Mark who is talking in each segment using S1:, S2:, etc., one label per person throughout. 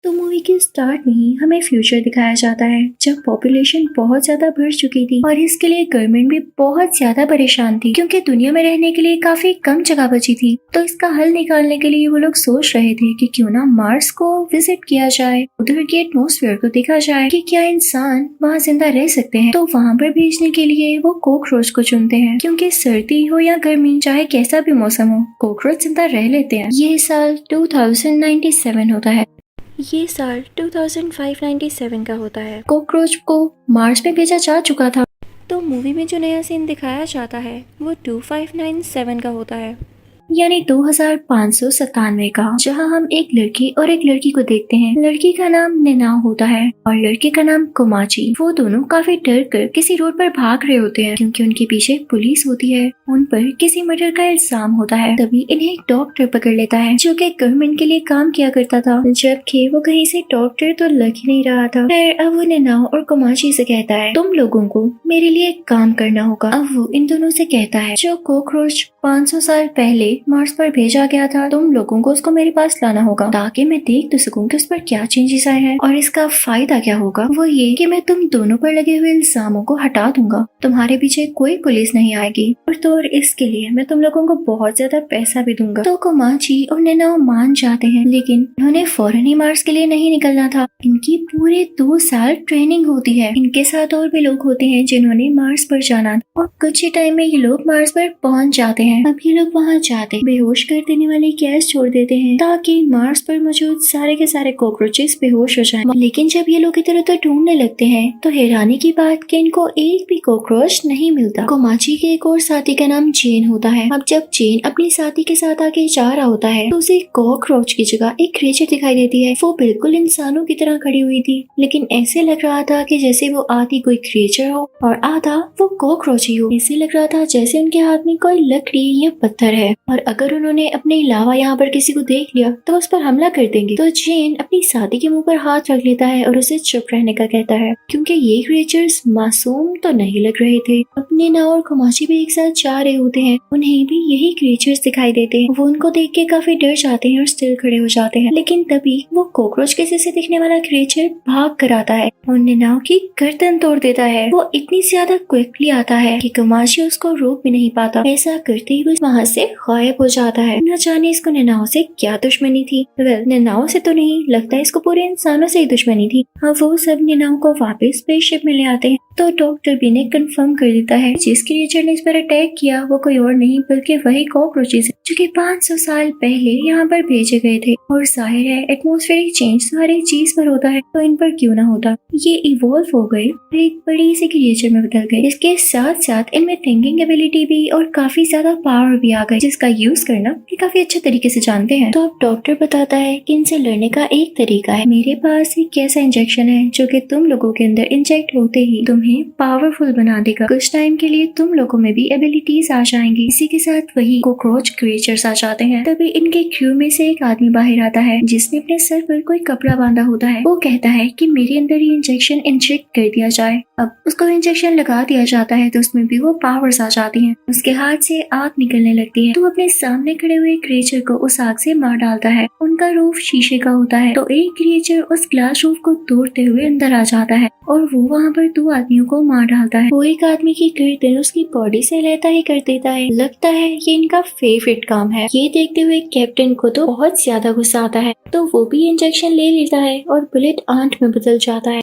S1: तो मूवी के स्टार्ट में ही हमें फ्यूचर दिखाया जाता है जब पॉपुलेशन बहुत ज्यादा बढ़ चुकी थी और इसके लिए गवर्नमेंट भी बहुत ज्यादा परेशान थी क्योंकि दुनिया में रहने के लिए काफी कम जगह बची थी। तो इसका हल निकालने के लिए वो लोग सोच रहे थे कि क्यों ना मार्स को विजिट किया जाए, उधर के एटमॉस्फेयर को देखा जाए कि क्या इंसान वहाँ जिंदा रह सकते हैं। तो वहाँ पर भेजने के लिए वो कॉकरोच को चुनते हैं क्योंकि सर्दी हो या गर्मी चाहे कैसा भी मौसम हो कॉकरोच जिंदा रह लेते हैं। ये साल 2097 होता है। ये साल 2597 का होता है। कॉकरोच को मार्स पे भेजा जा चुका था। तो मूवी में जो नया सीन दिखाया जाता है वो 2597 का होता है, यानी 2597 का, जहां हम एक लड़की और एक लड़की को देखते हैं। लड़की का नाम नेनाओ होता है और लड़के का नाम कोमाची। वो दोनों काफी डर कर किसी रोड पर भाग रहे होते हैं क्योंकि उनके पीछे पुलिस होती है, उन पर किसी मर्डर का इल्जाम होता है। तभी इन्हें एक डॉक्टर पकड़ लेता है जो कि गवर्नमेंट के लिए काम किया करता था, जबकि वो कहीं से डॉक्टर तो लग ही नहीं रहा था। फिर अब वो नेनाओ और कोमाची से कहता है तुम लोगों को मेरे लिए एक काम करना होगा। अब वो इन दोनों से कहता है जो कॉकरोच 500 साल पहले मार्स पर भेजा गया था तुम लोगों को उसको मेरे पास लाना होगा ताकि मैं देख तो सकूं कि उस पर क्या चेंजेस आए हैं और इसका फायदा क्या होगा। वो ये कि मैं तुम दोनों पर लगे हुए इल्जामों को हटा दूंगा, तुम्हारे पीछे कोई पुलिस नहीं आएगी और तो और इसके लिए मैं तुम लोगों को बहुत ज्यादा पैसा भी दूंगा। तो कोमाची और नेनाओ मान जाते हैं, लेकिन उन्होंने फौरन ही मार्स के लिए नहीं निकलना था। इनकी पूरे 2 साल ट्रेनिंग होती है। इनके साथ और भी लोग होते हैं जिन्होंने मार्स पर जाना और कुछ ही टाइम में ये लोग मार्स पर पहुंच जाते हैं। अब ये लोग वहाँ जाते बेहोश कर देने वाली गैस छोड़ देते हैं ताकि मार्स पर मौजूद सारे के सारे कॉकरोचेस बेहोश हो जाएं। लेकिन जब ये लोग इधर उधर ढूंढने लगते हैं तो हैरानी की बात कि इनको एक भी कॉकरोच नहीं मिलता। कोमाची के एक और साथी का नाम जेन होता है। अब जब जेन अपनी साथी के साथ आगे जा रहा होता है तो उसे कॉकरोच की जगह एक क्रिएचर दिखाई देती है। वो बिल्कुल इंसानों की तरह खड़ी हुई थी, लेकिन ऐसे लग रहा था कि जैसे वो आधी कोई क्रिएचर हो और आधा वो कॉकरोच ही हो। ऐसे लग रहा था जैसे उनके हाथ में कोई लकड़ी या पत्थर है और अगर उन्होंने अपने अलावा यहाँ पर किसी को देख लिया तो उस पर हमला कर देंगे। तो जेन अपनी साथी के मुंह पर हाथ रख लेता है और उसे चुप रहने का कहता है क्योंकि ये क्रिएचर्स मासूम तो नहीं लग रहे थे। अपने नाव और कोमाची भी एक साथ जा रहे होते हैं, उन्हें भी यही क्रिएचर्स दिखाई देते हैं। वो उनको देख के काफी डर जाते हैं और स्टिल खड़े हो जाते हैं। लेकिन तभी वो कॉकरोच के जैसे दिखने वाला क्रिएचर भाग कर आता है और नेनाओ की गर्दन तोड़ देता है। वो इतनी ज्यादा क्विकली आता है कि कोमाची उसको रोक भी नहीं पाता। ऐसा करते ही वो वहाँ से गायब हो जाता है। न जाने इसको नेनाओ से क्या दुश्मनी थी। नेनाओ से तो नहीं, लगता है इसको पूरे इंसानों से ही दुश्मनी थी। हाँ, वो सब नेनाओ को वापस स्पेसशिप में ले आते हैं तो डॉक्टर भी ने कंफर्म कर देता है जिस क्रिएचर ने इस पर अटैक किया वो कोई और नहीं बल्कि वही कॉकरोचेस जो कि 500 साल पहले यहाँ पर भेजे गए थे। और जाहिर है एटमॉस्फेरिक चेंज तो हर एक चीज पर होता है, तो इन पर क्यों ना होता। ये इवॉल्व हो गए, एक बड़ी सी क्रिएचर में बदल गए। इसके साथ साथ इनमें थिंकिंग एबिलिटी भी और काफी ज्यादा पावर भी आ गई जिसका यूज करना ये काफी अच्छे तरीके से जानते हैं। तो अब डॉक्टर बताता है कि इनसे लड़ने का एक तरीका है। मेरे पास एक ऐसा इंजेक्शन है जो कि तुम लोगों के अंदर इंजेक्ट होते ही तुम्हें पावरफुल बना देगा। कुछ टाइम के लिए तुम लोगों में भी एबिलिटीज आ जाएंगी। इसी के साथ वही कॉकरोच क्रिएचर्स आ जाते हैं। तभी इनके क्रू में से एक आदमी बाहर आता है जिसने अपने सर पर कोई कपड़ा बांधा होता है। वो कहता है कि मेरे अंदर ये इंजेक्शन इंजेक्ट कर दिया जाए। अब उसको इंजेक्शन लगा दिया जाता है तो उसमें भी वो पावर्स आ जाती हैं। उसके हाथ से आग निकलने लगती है तो अपने सामने खड़े हुए क्रिएचर को उस आग से मार डालता है। उनका रूफ शीशे का होता है तो एक क्रिएचर उस ग्लास रूफ को तोड़ते हुए अंदर आ जाता है और वो वहाँ पर 2 आदमियों को मार डालता है। वो एक आदमी की गर्दन उसकी बॉडी से लेता ही कर देता है। लगता है ये इनका फेवरेट काम है। ये देखते हुए कैप्टन को तो बहुत ज्यादा गुस्सा आता है तो वो भी इंजेक्शन ले लेता है और बुलेट आंट में बदल जाता है।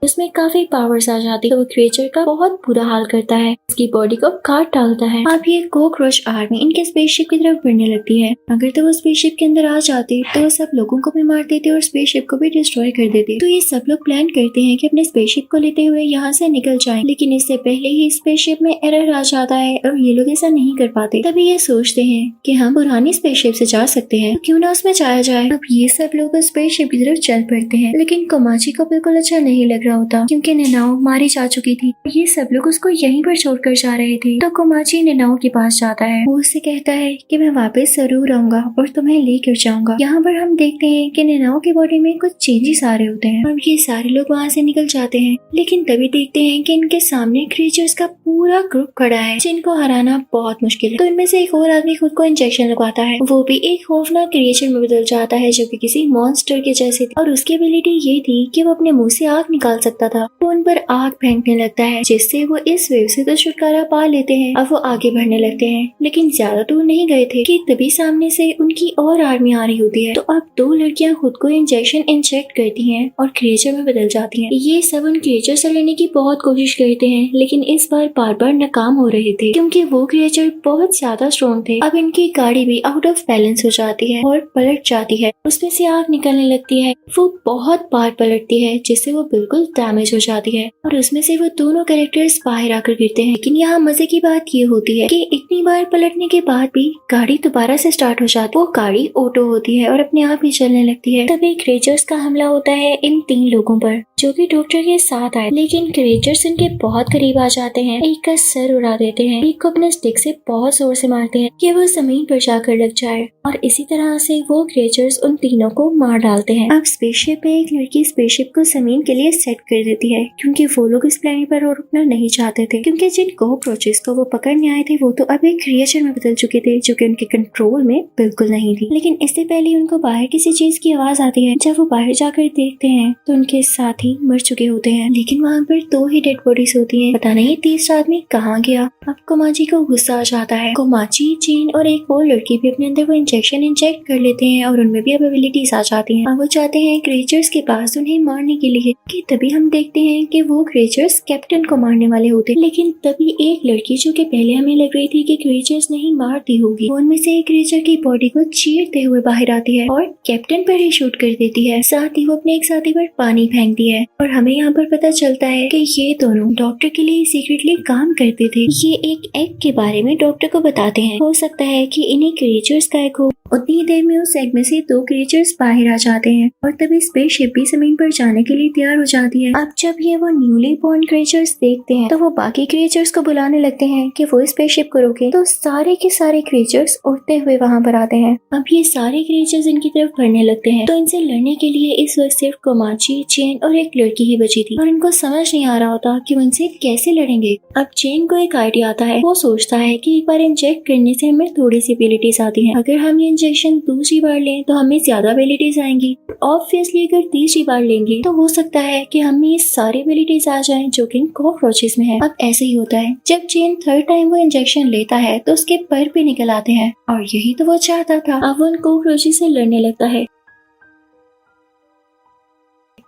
S1: उसमें काफी पावर्स आ जाती है तो वो क्रिएचर का बहुत बुरा हाल करता है, उसकी बॉडी को काट डालता है। अब ये कॉकरोच आर्मी इनके स्पेसशिप की तरफ बढ़ने लगती है। अगर तो वो स्पेसशिप के अंदर आ जाती तो वो सब लोगों को भी मार देते और स्पेसशिप को भी डिस्ट्रॉय कर देते। तो ये सब लोग प्लान करते हैं कि अपने स्पेसशिप को लेते हुए यहाँ से निकल जाएं, लेकिन इससे पहले ही स्पेसशिप में एरर आ जाता है और ये लोग ऐसा नहीं कर पाते। तभी ये सोचते हैं कि हम पुरानी स्पेसशिप से जा सकते हैं, तो क्यों ना उसमें जाया जाए। अब ये सब लोग स्पेसशिप की तरफ चल पड़ते हैं, लेकिन कोमाची को बिल्कुल अच्छा नहीं लग रहा होता क्योंकि नेनाओ मारी जा चुकी थी। ये सब लोग उसको यहीं पर छोड़कर जा रहे थे। तो कोमाची नेनाओ के पास जाता है। वो उससे कहता है कि मैं वापस जरूर आऊंगा और तुम्हें लेकर जाऊंगा। यहाँ पर हम देखते हैं कि नेनाओ की बॉडी में कुछ चेंजेस आ रहे होते हैं। अब ये सारे लोग वहाँ से निकल जाते हैं, लेकिन तभी देखते हैं कि इनके सामने क्रिएचर्स का पूरा ग्रुप खड़ा है जिनको हराना बहुत मुश्किल है। तो इनमें से एक और आदमी खुद को इंजेक्शन लगवाता है। वो भी एक खौफनाक क्रिएचर में बदल जाता है जो कि किसी मॉन्स्टर के जैसे थी और उसकी एबिलिटी ये थी कि वो अपने मुंह से आग निकाल सकता था। वो उन पर आग फेंकने लगता है जिससे वो इस वेव से तो छुटकारा पा लेते हैं। अब वो आगे बढ़ने लगते हैं, लेकिन ज्यादा दूर नहीं गए थे कि तभी सामने से उनकी और आर्मी आ रही होती है। तो अब दो लड़कियां खुद को इंजेक्शन इंजेक्ट करती हैं और क्रिएचर में बदल जाती हैं। ये सब उन क्रिएचर से लड़ने की बहुत कोशिश करते हैं, लेकिन इस बार बार नाकाम हो रहे थे क्योंकि वो क्रिएचर बहुत ज्यादा स्ट्रॉन्ग थे। अब इनकी गाड़ी भी आउट ऑफ बैलेंस हो जाती है और पलट जाती है। उसमें से आग निकलने लगती है। वो बहुत बार पलटती है जिससे वो बिल्कुल डैमेज हो जाती है और उसमें से वो दोनों कैरेक्टर्स बाहर आकर गिरते हैं। लेकिन यहाँ मजे की बात ये होती है कि इतनी बार पलटने के बाद भी गाड़ी दोबारा से स्टार्ट हो जाती है। वो गाड़ी ऑटो होती है और अपने आप ही चलने लगती है। तभी क्रिएचर्स का हमला होता है इन 3 लोगों पर जो कि डॉक्टर के साथ आए, लेकिन क्रिएचर्स इनके बहुत करीब आ जाते हैं। एक का सर उड़ा देते हैं, एक को अपने स्टिक से बहुत जोर से मारते हैं कि वो जमीन पर जाकर लग जाए और इसी तरह से वो क्रिएचर्स उन तीनों को मार डालते हैं। अब स्पेसशिप में एक लड़की स्पेसशिप को जमीन के लिए सेट कर देती है क्योंकि वो लोग इस प्लेनेट पर और रुकना नहीं चाहते थे, क्योंकि जिन कॉकरोचेस को वो पकड़ने आए थे वो तो अब एक क्रिएचर में बदल चुके थे जो कि उनके कंट्रोल में बिल्कुल नहीं थी। लेकिन इससे पहले उनको बाहर किसी चीज की आवाज आती है। जब वो बाहर जाकर देखते हैं तो उनके साथी मर चुके होते हैं, लेकिन वहाँ पर 2 ही डेड बॉडीज होती हैं। पता नहीं तीसरा आदमी कहाँ गया। अब कोमाची को गुस्सा आ जाता है। कोमाची, चेन और एक और लड़की भी अपने अंदर वो इंजेक्शन इंजेक्ट कर लेते हैं और उनमें भी अब एबिलिटीज आ जाती हैं। अब वो चाहते हैं क्रिएचर्स के पास उन्हें मारने के लिए कि तभी हम देखते हैं कि वो क्रिएचर्स कैप्टन को मारने वाले होते। लेकिन तभी एक लड़की जो कि पहले हमें लग रही थी कि क्रिएचर्स नहीं मारती होगी, वो उनमें से एक क्रिएचर की बॉडी को चीरते हुए बाहर आती है और कैप्टन पर ही शूट कर देती है। साथ ही वो अपने एक साथी पर पानी फेंकती है और हमें यहाँ पर पता चलता है कि ये दोनों डॉक्टर के लिए सीक्रेटली काम करते थे। ये एक एग के बारे में डॉक्टर को बताते हैं। हो सकता है कि इन्हीं क्रिएचर्स का एग हो। उतनी देर में उस एग में से 2 क्रिएचर्स बाहर आ जाते हैं और तभी स्पेसशिप भी जमीन पर जाने के लिए तैयार हो जाती है। अब जब ये वो न्यूली बॉर्न क्रिएचर्स देखते हैं तो वो बाकी क्रिएचर्स को बुलाने लगते हैं कि वो स्पेसशिप को रोके। तो सारे के सारे क्रिएचर्स उड़ते हुए वहाँ पर आते हैं। अब ये सारे क्रिएचर्स इनकी तरफ बढ़ने लगते हैं। तो इनसे लड़ने के लिए इस वक्त सिर्फ कोमाची, चेन और एक लड़की ही बची थी और इनको समझ नहीं आ रहा होता कि वो इनसे कैसे लड़ेंगे। अब चेन को एक आइडिया आता है। वो सोचता है कि एक बार इंजेक्ट करने से हमें थोड़ी सी एबिलिटीज आती हैं। अगर हम ये इंजेक्शन दूसरी बार लें तो हमें ज्यादा एबिलिटीज आएंगी। ऑब्वियसली अगर तीसरी बार लेंगे तो हो सकता है कि हमें ये सारी एबिलिटीज आ जाएं जो कि कॉकरोचेस में है। अब ऐसे ही होता है। जब चेन 3rd टाइम वो इंजेक्शन लेता है तो उसके पर भी निकल आते हैं और यही तो वो चाहता था। अब वो उन कॉकरोचेस से लड़ने लगता है,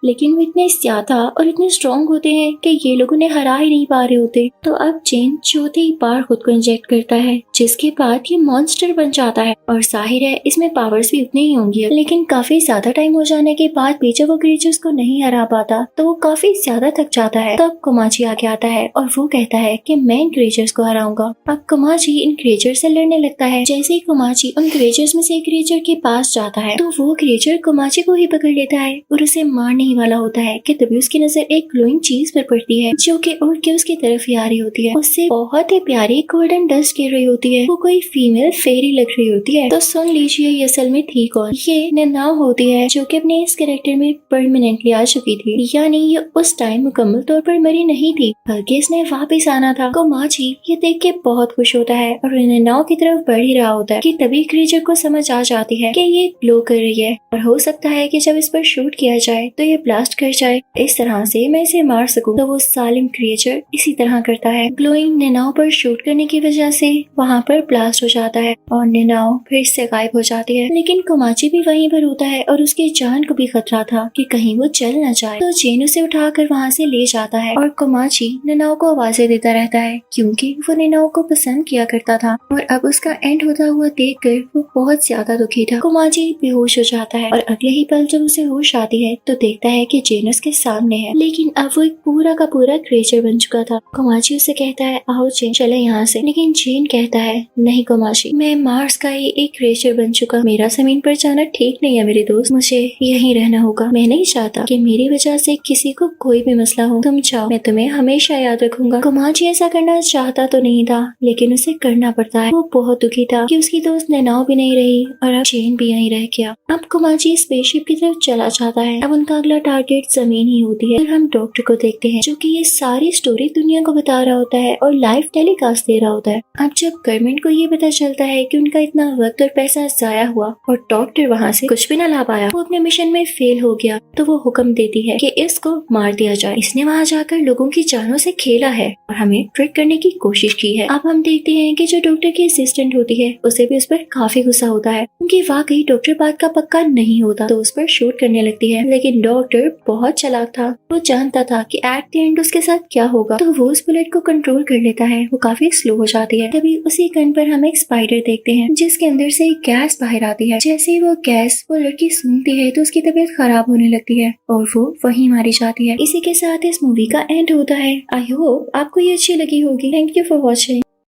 S1: लेकिन वो इतने ज्यादा और इतने स्ट्रॉन्ग होते हैं कि ये लोग उन्हें हरा ही नहीं पा रहे होते। तो अब चेन चौथी बार खुद को इंजेक्ट करता है, जिसके बाद ये मॉन्स्टर बन जाता है और जाहिर है इसमें पावर्स भी उतने ही होंगे। लेकिन काफी ज्यादा टाइम हो जाने के बाद भी जब वो क्रिएचर्स को नहीं हरा पाता तो वो काफी ज्यादा थक जाता है। तब कोमाची आगे आता है और वो कहता है कि मैं इन क्रिएचर्स को हराऊंगा। अब कोमाची इन क्रिएचर से लड़ने लगता है। जैसे ही कोमाची उन क्रिएचर्स में से एक क्रिएचर के पास जाता है तो वो क्रिएचर कोमाची को ही पकड़ लेता है और उसे मारने वाला होता है कि तभी उसकी नजर एक ग्लोइंग चीज पर पड़ती है जो कि उड़ के उसकी तरफ ही आ रही होती है। उससे बहुत ही प्यारी गोल्डन डस्ट गिर रही होती है। वो कोई फीमेल फेरी लग रही होती है। तो सुन लीजिए ये असल में थी कौन। ये नेनाओ होती है जो कि अपने इस कैरेक्टर में परमानेंटली आ चुकी थी, यानी ये उस टाइम मुकम्मल तौर पर मरी नहीं थी बल्कि इसने वापस आना था। कोमाची ये देख के बहुत खुश होता है और नेनाओ की तरफ बढ़ ही रहा होता है कि तभी क्रिएचर को समझ आ जाती है कि ये ग्लो कर रही है और हो सकता है कि जब इस पर शूट किया जाए तो ये ब्लास्ट कर जाए, इस तरह से मैं इसे मार सकूं। तो वो सालिम क्रिएचर इसी तरह करता है। ग्लोइंग नेनाओ पर शूट करने की वजह से वहाँ पर ब्लास्ट हो जाता है और नेनाओ फिर से गायब हो जाती है। लेकिन कोमाची भी वहीं पर होता है और उसकी जान को भी खतरा था कि कहीं वो चल न जाए। तो चेन उसे उठाकर वहाँ से ले जाता है और कोमाची नेनाओ को आवाजें देता रहता है क्योंकि वो नेनाओ को पसंद किया करता था और अब उसका एंड होता हुआ देखकर वो बहुत ज्यादा दुखी था। कोमाची बेहोश हो जाता है और अगले ही पल जब उसे होश आती है तो देखता लगता है कि जेन उसके सामने है, लेकिन अब वो एक पूरा का पूरा क्रिएचर बन चुका था। कोमाची उसे कहता है आओ जेन चले यहाँ से, लेकिन जेन कहता है नहीं कोमाची, मैं मार्स का ही एक क्रिएचर बन चुका, मेरा जमीन पर जाना ठीक नहीं है मेरे दोस्त, मुझे यहीं रहना होगा। मैं नहीं चाहता कि मेरी वजह से किसी को कोई भी मसला हो, तुम जाओ, मैं तुम्हें हमेशा याद रखूंगा। कोमाची ऐसा करना चाहता तो नहीं था, लेकिन उसे करना पड़ता है। वो बहुत दुखी था कि उसकी दोस्त नैनाओ भी नहीं रही और अब जेन भी यहीं रह गया। अब कोमाची स्पेसशिप की तरफ चला जाता है। अब उनका अगला टारगेट जमीन ही होती है। फिर हम डॉक्टर को देखते हैं जो कि ये सारी स्टोरी दुनिया को बता रहा होता है और लाइव टेलीकास्ट दे रहा होता है। अब जब गवर्नमेंट को ये पता चलता है कि उनका इतना वक्त और पैसा जाया हुआ और डॉक्टर वहाँ से कुछ भी न ला पाया, वो अपने मिशन में फेल हो गया, तो वो हुक्म देती है कि इसको मार दिया जाए। इसने वहाँ जाकर लोगों की जानों से खेला है और हमें ट्रिक करने की कोशिश की है। अब हम देखते हैं कि जो डॉक्टर की असिस्टेंट होती है उसे भी उस पर काफी गुस्सा होता है, क्योंकि वाकई डॉक्टर बात का पक्का नहीं होता, तो उस पर शूट करने लगती है। लेकिन डॉक्टर बहुत चालाक था, वो जानता था कि एट द एंड उसके साथ क्या होगा, तो वो उस बुलेट को कंट्रोल कर लेता है। वो काफी स्लो हो जाती है। तभी उसी गन पर हम एक स्पाइडर देखते हैं जिसके अंदर से एक गैस बाहर आती है। जैसे ही वो गैस वो लड़की सूंघती है तो उसकी तबीयत खराब होने लगती है और वो वहीं मारी जाती है। इसी के साथ इस मूवी का एंड होता है। आई होप आपको ये अच्छी लगी होगी। Thank you for watching.